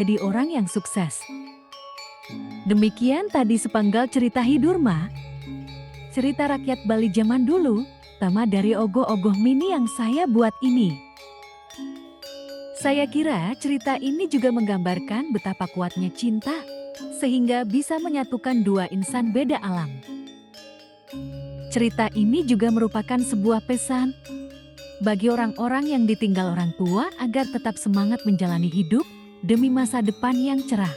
jadi orang yang sukses. Demikian tadi sepenggal cerita Hidurma, cerita rakyat Bali zaman dulu, terutama dari ogoh-ogoh mini yang saya buat ini. Saya kira cerita ini juga menggambarkan betapa kuatnya cinta, sehingga bisa menyatukan dua insan beda alam. Cerita ini juga merupakan sebuah pesan bagi orang-orang yang ditinggal orang tua agar tetap semangat menjalani hidup demi masa depan yang cerah.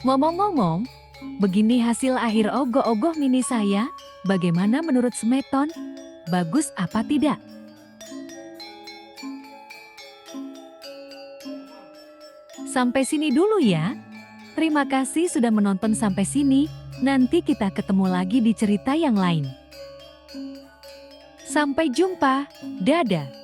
Ngomong-ngomong, begini hasil akhir ogoh-ogoh mini saya. Bagaimana menurut Smeton? Bagus apa tidak? Sampai sini dulu ya. Terima kasih sudah menonton sampai sini. Nanti kita ketemu lagi di cerita yang lain. Sampai jumpa. Dadah.